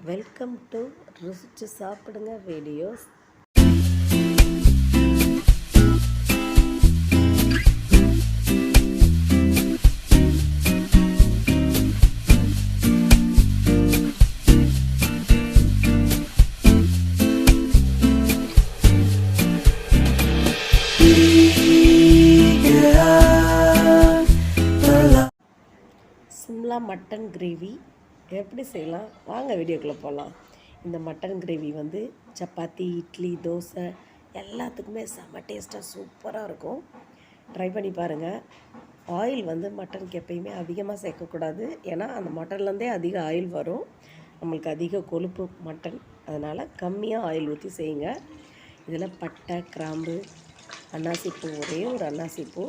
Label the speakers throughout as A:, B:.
A: Welcome to ருசிச்சு சாப்பிடுங்க videos. Shimla mutton gravy எப்படி செய்யலாம் வாங்க வீடியோக்குள்ளே போகலாம். இந்த மட்டன் கிரேவி வந்து சப்பாத்தி, இட்லி, தோசை எல்லாத்துக்குமே செம்ம டேஸ்ட்டாக சூப்பராக இருக்கும். ட்ரை பண்ணி பாருங்கள். ஆயில் வந்து மட்டனுக்கு எப்பயுமே அதிகமாக சேர்க்கக்கூடாது, ஏன்னா அந்த மட்டன்லேருந்தே அதிக ஆயில் வரும். நம்மளுக்கு அதிக கொழுப்பு மட்டன், அதனால் கம்மியாக ஆயில் ஊற்றி செய்யுங்க. இதில் பட்டை, கிராம்பு, அன்னாசிப்பூ, ஒரே ஒரு அன்னாசிப்பூ,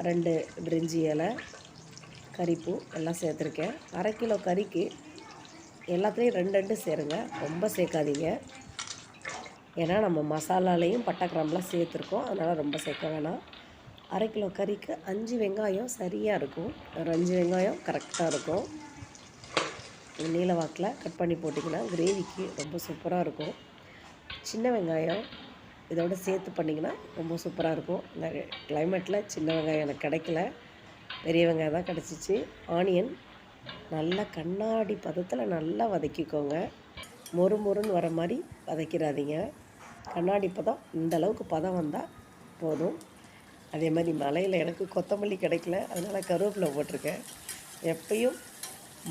A: 2 பிரிஞ்சி இலை, கறிப்பூ எல்லாம் சேர்த்துருக்கேன். 1/2 கிலோ கறிக்கு எல்லாத்துலேயும் 2 சேருங்க, ரொம்ப சேர்க்காதீங்க. ஏன்னா நம்ம மசாலாலையும் பட்டை கிராம்பெலாம் சேர்த்துருக்கோம், அதனால் ரொம்ப சேர்க்க வேணாம். 1/2 கிலோ கறிக்கு 5 வெங்காயம் சரியாக இருக்கும். ஒரு 5 வெங்காயம் கரெக்டாக இருக்கும். நீல வாக்கில் கட் பண்ணி போட்டிங்கன்னா கிரேவிக்கு ரொம்ப சூப்பராக இருக்கும். சின்ன வெங்காயம் இதோட சேர்த்து பண்ணிங்கன்னா ரொம்ப சூப்பராக இருக்கும். இந்த கிளைமேட்டில் சின்ன வெங்காயம் எனக்கு கிடைக்கல, பெரிய வெங்காயம் தான் கிடச்சிச்சு. ஆனியன் நல்லா கண்ணாடி பதத்தில் நல்லா வதக்கிக்கோங்க. மொறுன்னு வர மாதிரி வதக்கிடாதீங்க. கண்ணாடி பதம் இந்த அளவுக்கு பதம் வந்தால் போதும். அதே மாதிரி மலையில் எனக்கு கொத்தமல்லி கிடைக்கல, அதனால் கருவேப்பிலை போட்டிருக்கேன். எப்பயும்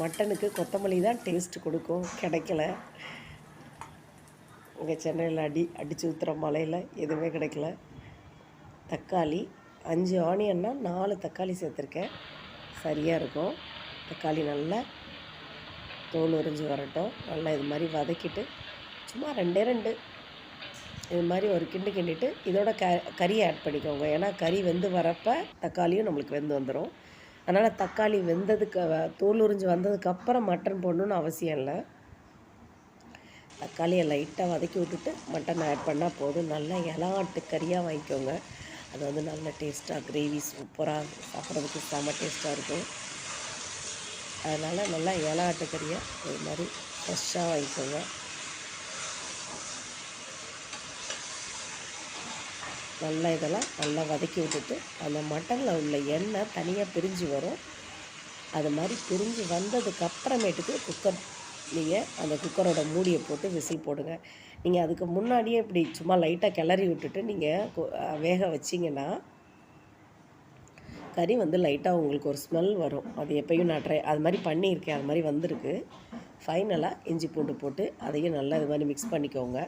A: மட்டனுக்கு கொத்தமல்லி தான் டேஸ்ட் கொடுக்கும், கிடைக்கல. இங்கே சென்னையில் அடித்து ஊற்றுற மலையில் எதுவுமே கிடைக்கல. தக்காளி 5 ஆனியன்னா 4 தக்காளி சேர்த்துருக்கேன், சரியாக இருக்கும். தக்காளி நல்லா தோல் உறிஞ்சி வரட்டும். நல்லா இது மாதிரி வதக்கிட்டு சும்மா 2 இது மாதிரி ஒரு கிண்டிட்டு இதோட கறியை ஆட் பண்ணிக்கோங்க. ஏன்னா கறி வெந்து வரப்போ தக்காளியும் நம்மளுக்கு வெந்து வந்துடும். அதனால் தக்காளி வெந்ததுக்கு தோல் உறிஞ்சி வந்ததுக்கப்புறம் மட்டன் போடணுன்னு அவசியம் இல்லை. தக்காளியை லைட்டாக வதக்கி விட்டுட்டு மட்டன் ஆட் பண்ணால் போதும். நல்லா இலாட்டு கறியாக வாங்கிக்கோங்க. அது வந்து நல்ல டேஸ்ட்டாக கிரேவி சூப்பராக சாப்பிட்றதுக்கு செம்ம டேஸ்ட்டாக இருக்கும். அதனால் நல்லா இலாட்டு கறியாக இது மாதிரி ஃப்ரெஷ்ஷாக வாங்கிக்கோங்க. நல்லா இதெல்லாம் நல்லா வதக்கி விட்டுட்டு அந்த மட்டனில் உள்ள எண்ணெய் தனியாக பிரிஞ்சு வரும். அது மாதிரி பிரிஞ்சு வந்ததுக்கப்புறமேட்டுக்கு நீங்கள் அந்த குக்கரோட மூடியை போட்டு விசில் போடுங்க. நீங்கள் அதுக்கு முன்னாடியே இப்படி சும்மா லைட்டாக கிளறி விட்டுட்டு நீங்கள் வேக வச்சிங்கன்னா கறி வந்து லைட்டாக உங்களுக்கு ஒரு ஸ்மெல் வரும். அது எப்பயும் நான் அது மாதிரி பண்ணியிருக்கேன், அது மாதிரி வந்திருக்கு. ஃபைனலாக இஞ்சி பூண்டு போட்டு அதையும் நல்லா இது மாதிரி மிக்ஸ் பண்ணிக்கோங்க.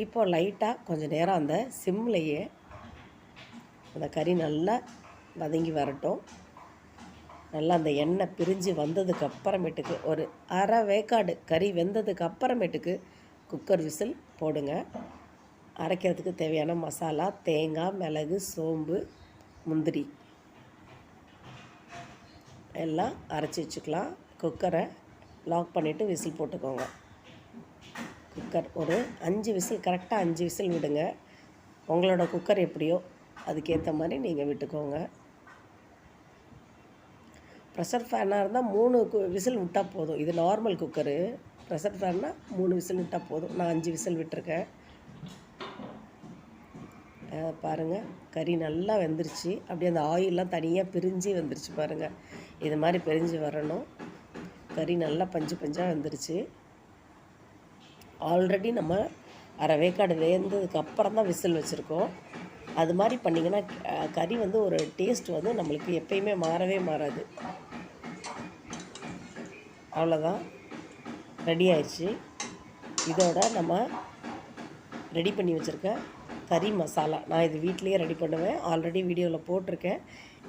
A: இப்போது லைட்டாக கொஞ்சம் நேரம் அந்த சிம்லையே அந்த கறி நல்லா வதங்கி வரட்டும். நல்லா அந்த எண்ணெய் பிரிஞ்சு வந்ததுக்கு அப்புறமேட்டுக்கு ஒரு அரை வேக்காடு கறி வெந்ததுக்கு அப்புறமேட்டுக்கு குக்கர் விசில் போடுங்க. அரைக்கிறதுக்கு தேவையான மசாலா தேங்காய், மிளகு, சோம்பு, முந்திரி எல்லாம் அரைச்சி வச்சுக்கலாம். குக்கரை லாக் பண்ணிவிட்டு விசில் போட்டுக்கோங்க. குக்கர் ஒரு 5 விசில், கரெக்டாக 5 விசில் விடுங்க. உங்களோட குக்கர் எப்படியோ அதுக்கேற்ற மாதிரி நீங்கள் விட்டுக்கோங்க. ப்ரெஷர் ஃபேனாக இருந்தால் 3 விசில் விட்டால் போதும். இது நார்மல் குக்கரு. ப்ரெஷர் ஃபேன்னால் 3 விசில் விட்டால் போதும். நான் 5 விசில் விட்டுருக்கேன். பாருங்கள், கறி நல்லா வெந்துருச்சு. அப்படியே அந்த ஆயிலெலாம் தனியாக பிரிஞ்சு வந்துருச்சு பாருங்கள். இது மாதிரி பிரிஞ்சு வரணும். கறி நல்லா பஞ்சாக வெந்துருச்சு. ஆல்ரெடி நம்ம அரை வேக்காடு வேந்ததுக்கு அப்புறம் தான் விசில் வச்சுருக்கோம். அது மாதிரி பண்ணிங்கன்னா கறி வந்து ஒரு டேஸ்ட் வந்து நம்மளுக்கு எப்பயுமே மாறவே மாறாது. அவ்வளோதான், ரெடி ஆயிடுச்சு. இதோட நம்ம ரெடி பண்ணி வச்சுருக்க கறி மசாலா, நான் இது வீட்லேயே ரெடி பண்ணுவேன், ஆல்ரெடி வீடியோவில் போட்டிருக்கேன்.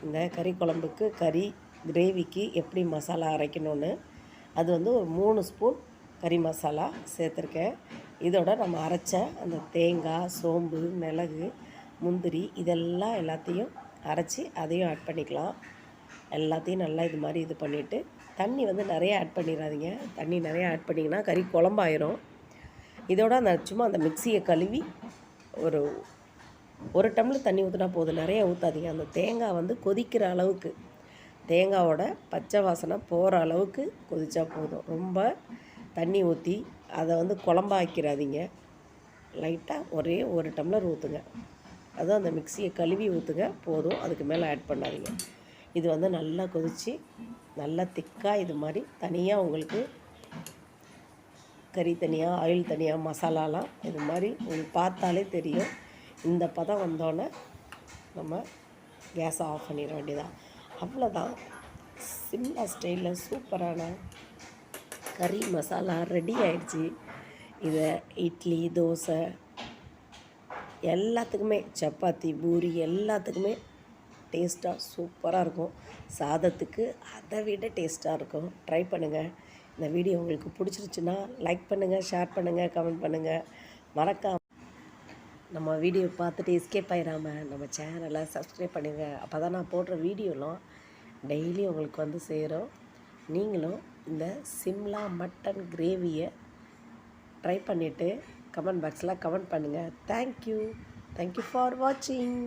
A: இந்த கறி குழம்புக்கு கறி கிரேவிக்கு எப்படி மசாலா அரைக்கணும்னு. அது வந்து ஒரு 3 ஸ்பூன் கறி மசாலா சேர்த்துருக்கேன். இதோட நம்ம அரைச்ச அந்த தேங்காய், சோம்பு, மிளகு, முந்திரி இதெல்லாம் எல்லாத்தையும் அரைச்சி அதையும் ஆட் பண்ணிக்கலாம். எல்லாத்தையும் நல்லா இது மாதிரி இது பண்ணிவிட்டு தண்ணி வந்து நிறைய ஆட் பண்ணிடாதீங்க. தண்ணி நிறையா ஆட் பண்ணிங்கன்னா கறி குழம்பாயிரும். இதோட அந்த சும்மா அந்த மிக்சியை கழுவி ஒரு டம்ளர் தண்ணி ஊற்றினா போதும், நிறைய ஊற்றாதீங்க. அந்த தேங்காய் வந்து கொதிக்கிற அளவுக்கு, தேங்காயோட பச்சை வாசனை போகிற அளவுக்கு கொதித்தா போதும். ரொம்ப தண்ணி ஊற்றி அதை வந்து குழம்பா ஆக்கிடாதீங்க. லைட்டாக ஒரே ஒரு டம்ளர் ஊற்றுங்க. அதுவும் அந்த மிக்சியை கழுவி ஊற்றுங்க போதும், அதுக்கு மேலே ஆட் பண்ணாதீங்க. இது வந்து நல்லா கொதித்து நல்லா திக்காக இது மாதிரி தனியாக உங்களுக்கு கறி தனியாக, ஆயில் தனியாக, மசாலாலாம் இது மாதிரி உங்களுக்கு பார்த்தாலே தெரியும். இந்த பதம் வந்தோடனே நம்ம கேஸை ஆஃப் பண்ணிட வேண்டியதான். அவ்வளோதான். சிம்லா ஸ்டைலில் சூப்பரான கறி மசாலா ரெடி ஆயிடுச்சு. இதை இட்லி, தோசை எல்லாத்துக்குமே, சப்பாத்தி, பூரி எல்லாத்துக்குமே டேஸ்ட்டாக சூப்பராக இருக்கும். சாதத்துக்கு அதை விட டேஸ்ட்டாக இருக்கும். ட்ரை பண்ணுங்கள். இந்த வீடியோ உங்களுக்கு பிடிச்சிருச்சுன்னா லைக் பண்ணுங்கள், ஷேர் பண்ணுங்கள், கமெண்ட் பண்ணுங்கள். மறக்காம நம்ம வீடியோ பார்த்துட்டு எஸ்கேப் ஆயிடாமல் நம்ம சேனலை சப்ஸ்கிரைப் பண்ணுங்கள். அப்போ தான் நான் போடுற வீடியோலாம் டெய்லி உங்களுக்கு வந்து சேரும். நீங்களும் இந்த சிம்லா மட்டன் கிரேவியை ட்ரை பண்ணிவிட்டு கமெண்ட் பாக்ஸில் கமெண்ட் பண்ணுங்கள். தேங்க்யூ ஃபார் வாட்சிங்.